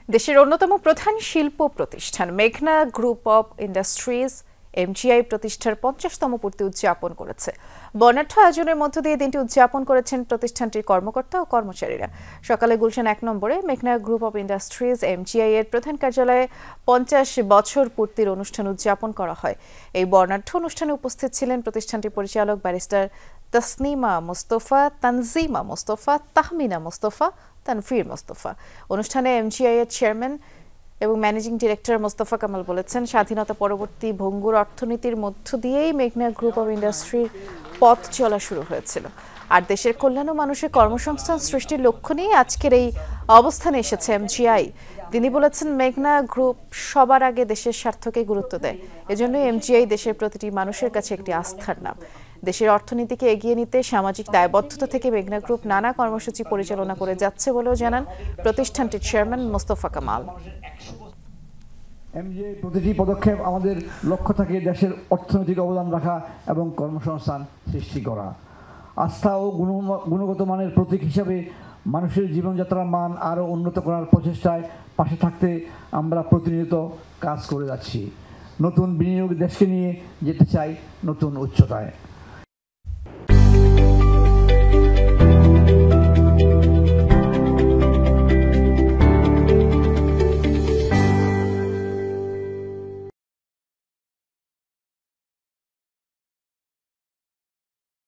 দেশের অন্যতম প্রধান শিল্প প্রতিষ্ঠান মেঘনা গ্রুপ অব ইন্ডাস্ট্রিজ এমজিআই প্রতিষ্ঠার ৫০তম পূর্তি উদযাপন করেছে। বর্ণাঢ্য আয়োজনের মধ্য দিয়ে দিনটি উদযাপন করেছেন প্রতিষ্ঠানটির কর্মকর্তা ও কর্মচারীরা। সকালে গুলশান ১ নম্বরে মেঘনা গ্রুপ অব ইন্ডাস্ট্রিজ এমজিআই এর প্রধান কার্যালয়ে ৫০ বছর পূর্তির অনুষ্ঠান উদযাপন করা হয়। এই বর্ণাঢ্য অনুষ্ঠানে উপস্থিত ছিলেন প্রতিষ্ঠানটির পরিচালক ব্যারিস্টার তসনিমা মোস্তফা, তানজিমা মোস্তফা, তাহমিনা মোস্তফা, তানভীর মোস্তফা। অনুষ্ঠানে এমজিআই এর চেয়ারম্যান এবং ম্যানেজিং ডিরেক্টর মোস্তফা কামাল বলেছেন, স্বাধীনতা পরবর্তী ভঙ্গুর অর্থনীতির মধ্য দিয়েই মেঘনা গ্রুপ অব ইন্ডাস্ট্রির পথ চলা শুরু হয়েছিল। আর দেশের কল্যাণ ও মানুষের কর্মসংস্থান সৃষ্টির লক্ষ্য নিয়ে আজকের এই অবস্থানে এসেছে এমজিআই। তিনি বলেছেন, মেঘনা গ্রুপ সবার আগে দেশের স্বার্থকে গুরুত্ব দেয়। এজন্য এমজিআই দেশের প্রতিটি মানুষের কাছে একটি আস্থার নাম। দেশের অর্থনীতিকে এগিয়ে নিতে সামাজিক দায়বদ্ধতা থেকে মেঘনা গ্রুপ নানা কর্মসূচি পরিচালনা করে যাচ্ছে বলেও জানান প্রতিষ্ঠানটির চেয়ারম্যান মোস্তফা কামাল। এমজিআই প্রতিটি পদক্ষেপ আমাদের লক্ষ্য থাকে দেশের অর্থনৈতিক অবদান রাখা এবং কর্মসংস্থান সৃষ্টি করা। আস্থা ও গুণগত মানের প্রতীক হিসাবে মানুষের জীবনযাত্রার মান আরও উন্নত করার প্রচেষ্টায় পাশে থাকতে আমরা প্রতিনিয়ত কাজ করে যাচ্ছি। নতুন বিনিয়োগ দেশকে নিয়ে যেতে চাই নতুন উচ্চতায়।